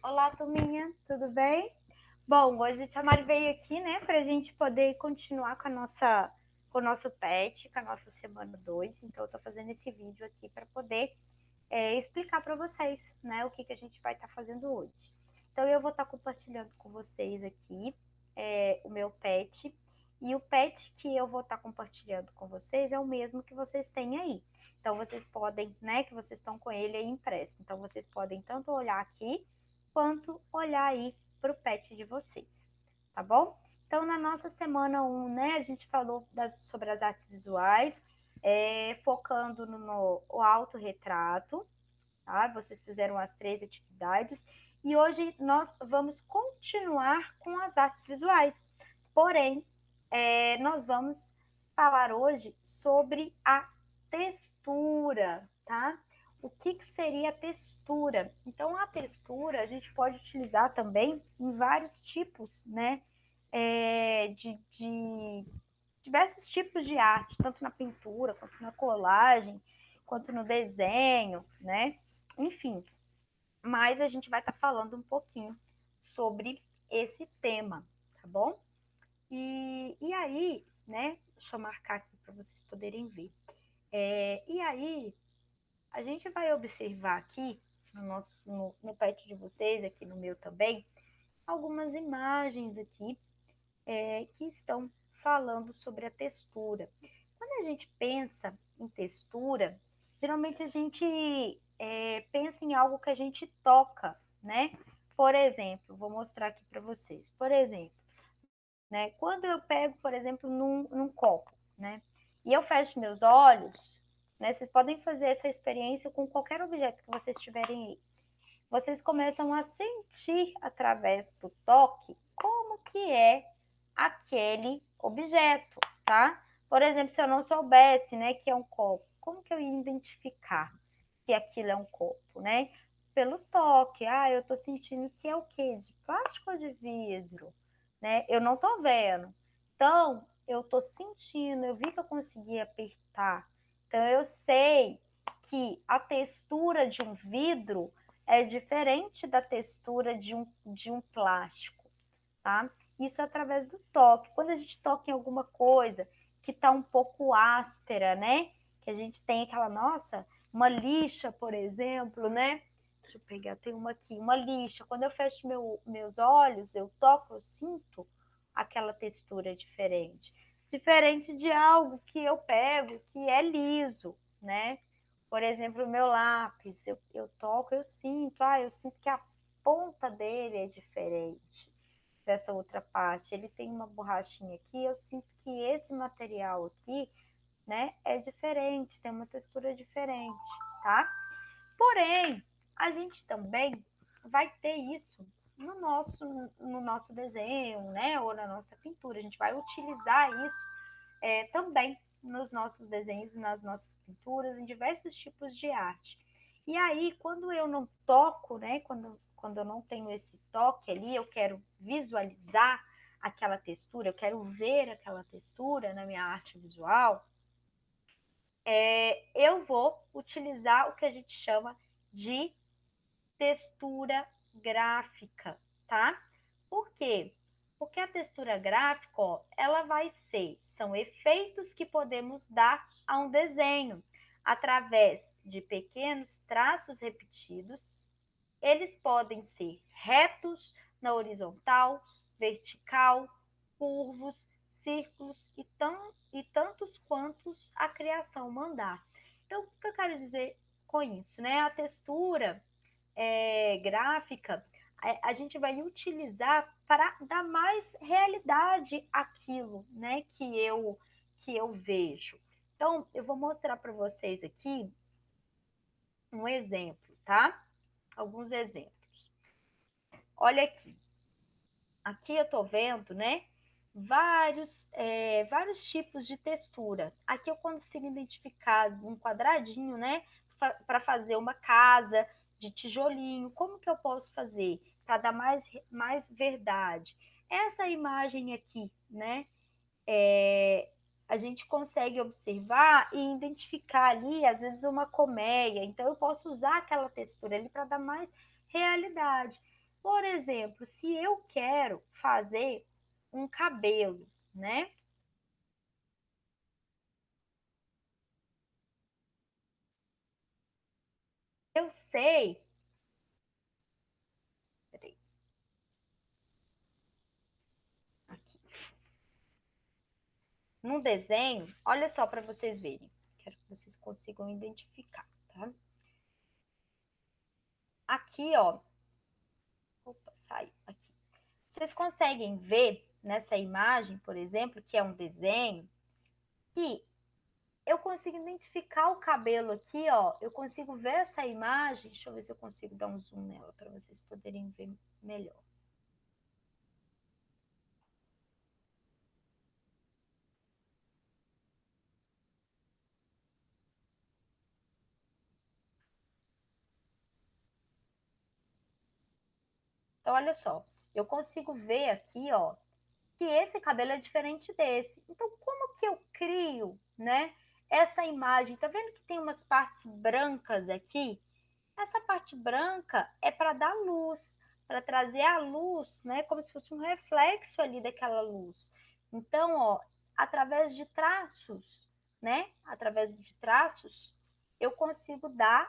Olá, turminha, tudo bem? Bom, hoje a Tia Mari veio aqui, né, para a gente poder continuar com o nosso pet, com a nossa semana 2. Então, eu tô fazendo esse vídeo aqui para poder explicar para vocês, né, o que a gente vai estar fazendo hoje. Então, eu vou estar compartilhando com vocês aqui o meu pet, e o pet que eu vou estar compartilhando com vocês é o mesmo que vocês têm aí. Então, vocês podem, né, que vocês estão com ele aí impresso. Então, vocês podem tanto olhar aqui, quanto olhar aí para o pet de vocês, tá bom? Então, na nossa semana 1, né, a gente falou sobre as artes visuais, focando no autorretrato, tá? Vocês fizeram as 3 atividades, e hoje nós vamos continuar com as artes visuais. Porém, nós vamos falar hoje sobre a textura, tá? O que seria a textura? Então, a textura a gente pode utilizar também em vários tipos, né? De diversos tipos de arte, tanto na pintura, quanto na colagem, quanto no desenho, né? Enfim, mas a gente vai estar falando um pouquinho sobre esse tema, tá bom? E aí, né? Deixa eu marcar aqui para vocês poderem ver. E aí, a gente vai observar aqui no pet de vocês, aqui no meu também, algumas imagens aqui que estão falando sobre a textura. Quando a gente pensa em textura, geralmente a gente pensa em algo que a gente toca, né? Por exemplo, vou mostrar aqui para vocês. Por exemplo, né? Quando eu pego, por exemplo, num copo, né? E eu fecho meus olhos, né? Vocês podem fazer essa experiência com qualquer objeto que vocês tiverem aí. Vocês começam a sentir através do toque como que é aquele objeto, tá? Por exemplo, se eu não soubesse, né, que é um copo, como que eu ia identificar que aquilo é um copo, né? Pelo toque. Ah, eu tô sentindo que é o quê? De plástico ou de vidro, né? Eu não tô vendo. Então, eu tô sentindo, eu vi que eu consegui apertar. Então, eu sei que a textura de um vidro é diferente da textura de um plástico, tá? Isso é através do toque. Quando a gente toca em alguma coisa que está um pouco áspera, né? Que a gente tem aquela, nossa, uma lixa, por exemplo, né? Deixa eu pegar, tem uma aqui, uma lixa. Quando eu fecho meus olhos, eu toco, eu sinto aquela textura diferente. Diferente de algo que eu pego que é liso, né? Por exemplo, o meu lápis, eu toco, eu sinto que a ponta dele é diferente dessa outra parte. Ele tem uma borrachinha aqui, eu sinto que esse material aqui, né, é diferente, tem uma textura diferente, tá? Porém, a gente também vai ter isso no nosso desenho, né, ou na nossa pintura. A gente vai utilizar isso também nos nossos desenhos e nas nossas pinturas, em diversos tipos de arte. E aí, quando eu não toco, né, quando eu não tenho esse toque ali, eu quero visualizar aquela textura, eu quero ver aquela textura na minha arte visual, eu vou utilizar o que a gente chama de textura gráfica, tá? Por quê? Porque a textura gráfica, ó, ela são efeitos que podemos dar a um desenho através de pequenos traços repetidos. Eles podem ser retos na horizontal, vertical, curvos, círculos e tantos quantos a criação mandar. Então, o que eu quero dizer com isso, né? A textura gráfica, a gente vai utilizar para dar mais realidade àquilo, né, que eu vejo. Então, eu vou mostrar para vocês aqui um exemplo, tá? Alguns exemplos. Olha aqui. Aqui eu tô vendo, né, vários tipos de textura. Aqui eu consigo identificar um quadradinho, né, para fazer uma casa de tijolinho. Como que eu posso fazer para dar mais verdade? Essa imagem aqui, né, a gente consegue observar e identificar ali, às vezes, uma colmeia. Então, eu posso usar aquela textura ali para dar mais realidade. Por exemplo, se eu quero fazer um cabelo, né? Eu sei. Peraí, aqui. No desenho, olha só para vocês verem. Quero que vocês consigam identificar, tá? Aqui, ó. Opa, saiu aqui. Vocês conseguem ver nessa imagem, por exemplo, que é um desenho, que eu consigo identificar o cabelo aqui, ó. Eu consigo ver essa imagem. Deixa eu ver se eu consigo dar um zoom nela para vocês poderem ver melhor. Então, olha só. Eu consigo ver aqui, ó, que esse cabelo é diferente desse. Então, como que eu crio, né, essa imagem? Tá vendo que tem umas partes brancas aqui? Essa parte branca é para dar luz, para trazer a luz, né, como se fosse um reflexo ali daquela luz. Então, ó, através de traços, né, através de traços, eu consigo dar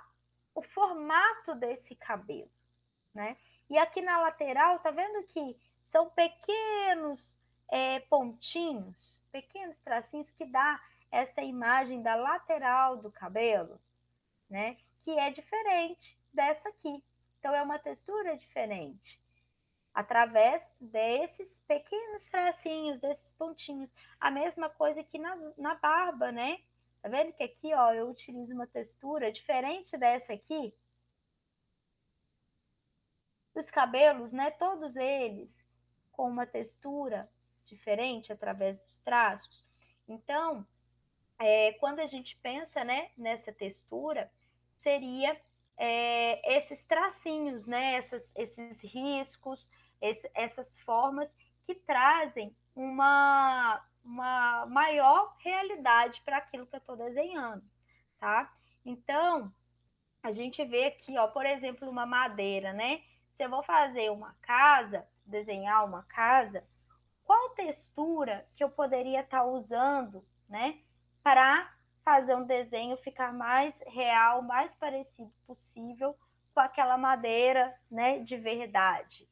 o formato desse cabelo, né? E aqui na lateral, tá vendo que são pequenos pontinhos, pequenos tracinhos que dá essa imagem da lateral do cabelo, né? Que é diferente dessa aqui. Então, é uma textura diferente. Através desses pequenos tracinhos, desses pontinhos. A mesma coisa aqui na barba, né? Tá vendo que aqui, ó, eu utilizo uma textura diferente dessa aqui? Os cabelos, né? Todos eles com uma textura diferente através dos traços. Então, quando a gente pensa, né, nessa textura, seria esses tracinhos, né, esses riscos, essas formas que trazem uma maior realidade para aquilo que eu estou desenhando, tá? Então, a gente vê aqui, ó, por exemplo, uma madeira, né? Se eu vou fazer uma casa, desenhar uma casa, qual textura que eu poderia estar usando, né, para fazer um desenho ficar mais real, mais parecido possível com aquela madeira, né, de verdade.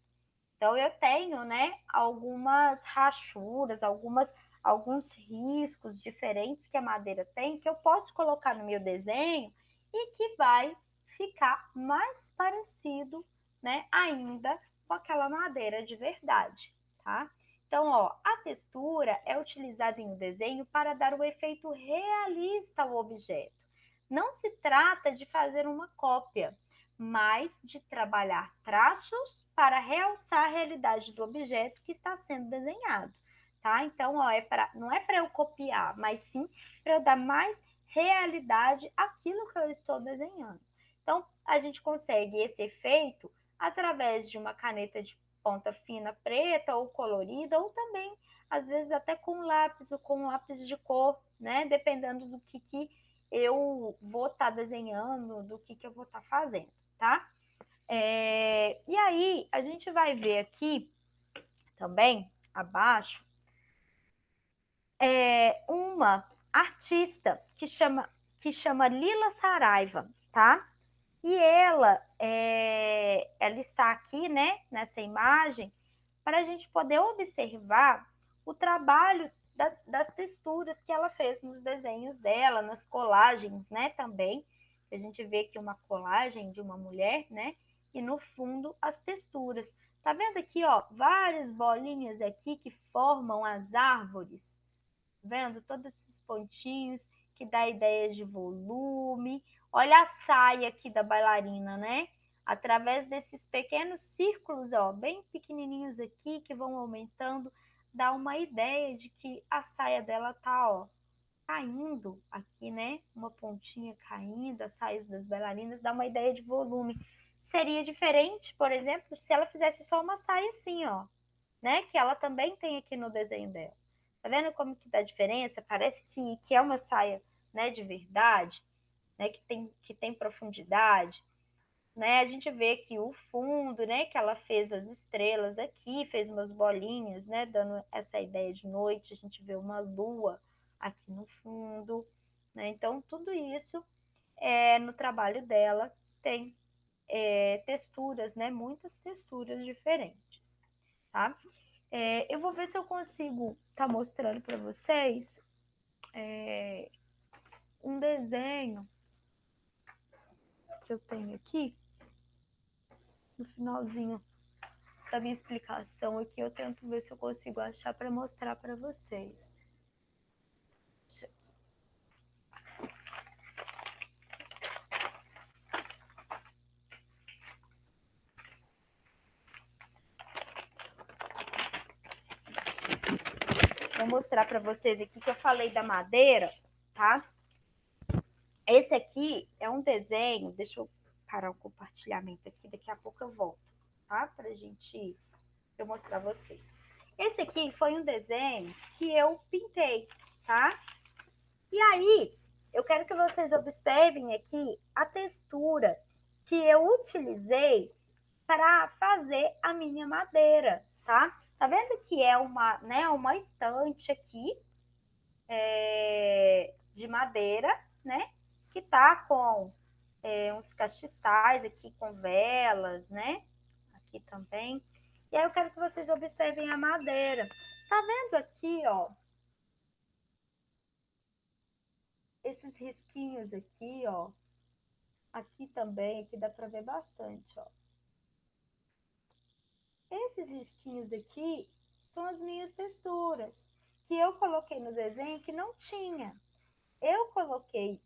Então eu tenho, né, algumas rachuras, alguns riscos diferentes que a madeira tem que eu posso colocar no meu desenho e que vai ficar mais parecido, né, ainda com aquela madeira de verdade, tá? Então, ó, a textura é utilizada em um desenho para dar o efeito realista ao objeto. Não se trata de fazer uma cópia, mas de trabalhar traços para realçar a realidade do objeto que está sendo desenhado, tá? Então, ó, não é para eu copiar, mas sim para eu dar mais realidade àquilo que eu estou desenhando. Então, a gente consegue esse efeito através de uma caneta de ponta fina preta ou colorida, ou também, às vezes, até com lápis ou com lápis de cor, né? Dependendo do que eu vou estar desenhando, do que eu vou estar fazendo, tá? E aí, a gente vai ver aqui também, abaixo, uma artista que chama Lila Saraiva, tá? E ela está aqui, né, nessa imagem, para a gente poder observar o trabalho das texturas que ela fez nos desenhos dela, nas colagens, né, também. A gente vê aqui uma colagem de uma mulher, né, e no fundo as texturas. Tá vendo aqui, ó, várias bolinhas aqui que formam as árvores? Vendo todos esses pontinhos que dá ideia de volume. Olha a saia aqui da bailarina, né? Através desses pequenos círculos, ó, bem pequenininhos aqui, que vão aumentando, dá uma ideia de que a saia dela tá, ó, caindo aqui, né? Uma pontinha caindo, as saias das bailarinas, dá uma ideia de volume. Seria diferente, por exemplo, se ela fizesse só uma saia assim, ó, né? Que ela também tem aqui no desenho dela. Tá vendo como que dá diferença? Parece que é uma saia, né, de verdade, né, que tem profundidade. né? A gente vê aqui o fundo, né? Que ela fez as estrelas aqui, fez umas bolinhas, né? Dando essa ideia de noite. A gente vê uma lua aqui no fundo, né? Então, tudo isso no trabalho dela tem texturas, né? Muitas texturas diferentes, tá? Eu vou ver se eu consigo estar mostrando para vocês um desenho que eu tenho aqui no finalzinho da minha explicação aqui. Eu tento ver se eu consigo achar para mostrar para vocês. Vou mostrar para vocês aqui que eu falei da madeira, tá? Esse aqui é um desenho, deixa eu parar o compartilhamento aqui, daqui a pouco eu volto, tá? Pra gente eu mostrar pra vocês. Esse aqui foi um desenho que eu pintei, tá? E aí, eu quero que vocês observem aqui a textura que eu utilizei para fazer a minha madeira, tá? Tá vendo que é uma estante aqui de madeira, né? Que tá com uns castiçais aqui com velas, né? Aqui também. E aí eu quero que vocês observem a madeira. Tá vendo aqui, ó? Esses risquinhos aqui, ó. Aqui também, aqui dá para ver bastante, ó. Esses risquinhos aqui são as minhas texturas, que eu coloquei no desenho que não tinha. Eu coloquei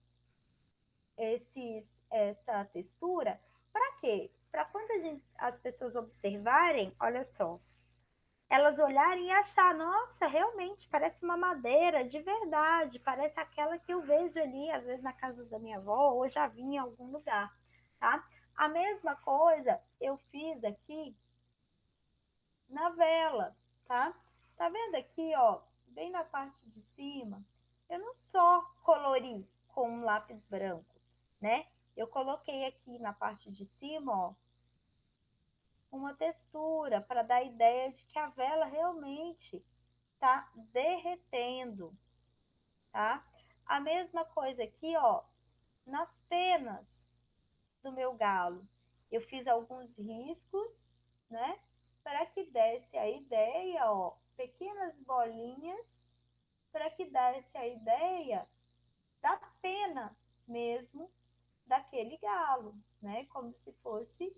essa textura para quê? Para quando as pessoas observarem, olha só, elas olharem e achar, nossa, realmente parece uma madeira de verdade, parece aquela que eu vejo ali, às vezes na casa da minha avó, ou já vi em algum lugar, tá? A mesma coisa eu fiz aqui na vela, tá? Tá vendo aqui, ó, bem na parte de cima, eu não só colori com um lápis branco, né? Eu coloquei aqui na parte de cima, ó, uma textura para dar a ideia de que a vela realmente tá derretendo, tá? A mesma coisa aqui, ó, nas penas do meu galo. Eu fiz alguns riscos, né? Para que desse a ideia, ó, pequenas bolinhas, para que desse a ideia da pena mesmo daquele galo, né? Como se fosse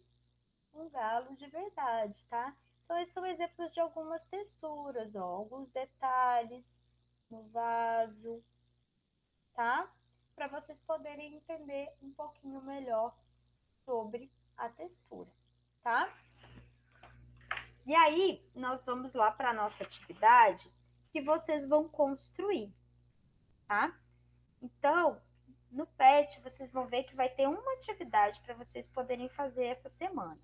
um galo de verdade, tá? Então, esses são exemplos de algumas texturas, ó, alguns detalhes no vaso, tá? Para vocês poderem entender um pouquinho melhor sobre a textura, tá? E aí, nós vamos lá para a nossa atividade que vocês vão construir, tá? Então, no PET, vocês vão ver que vai ter uma atividade para vocês poderem fazer essa semana.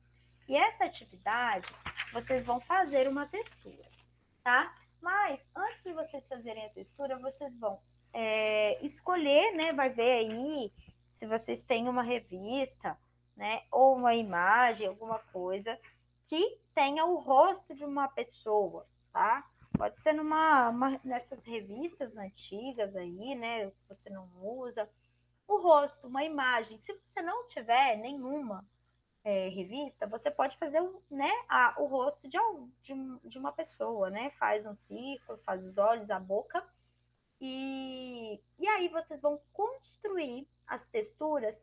E essa atividade, vocês vão fazer uma textura, tá? Mas, antes de vocês fazerem a textura, vocês vão escolher, né? Vai ver aí se vocês têm uma revista, né? Ou uma imagem, alguma coisa que tenha o rosto de uma pessoa, tá? Pode ser nessas revistas antigas aí, né? Que você não usa. O rosto, uma imagem. Se você não tiver nenhuma revista, você pode fazer né, o rosto de uma pessoa, né? Faz um círculo, faz os olhos, a boca. E aí vocês vão construir as texturas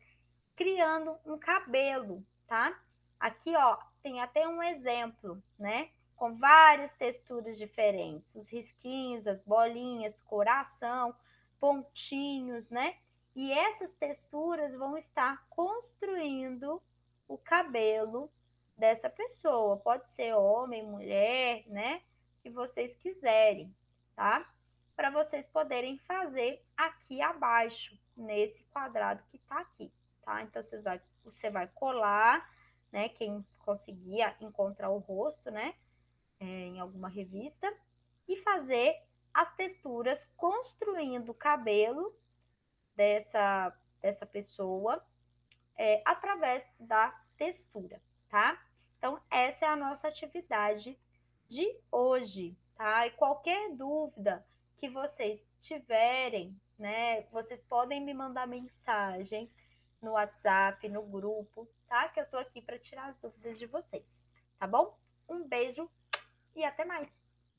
criando um cabelo, tá? Aqui, ó, tem até um exemplo, né? Com várias texturas diferentes. Os risquinhos, as bolinhas, coração, pontinhos, né? E essas texturas vão estar construindo o cabelo dessa pessoa. Pode ser homem, mulher, né? Que vocês quiserem, tá? Para vocês poderem fazer aqui abaixo, nesse quadrado que tá aqui, tá? Então, você vai colar, né? Quem conseguir encontrar o rosto, né? Em alguma revista. E fazer as texturas construindo o cabelo dessa pessoa através da textura, tá? Então, essa é a nossa atividade de hoje, tá? E qualquer dúvida que vocês tiverem, né, vocês podem me mandar mensagem no WhatsApp, no grupo, tá? Que eu tô aqui para tirar as dúvidas de vocês, tá bom? Um beijo e até mais!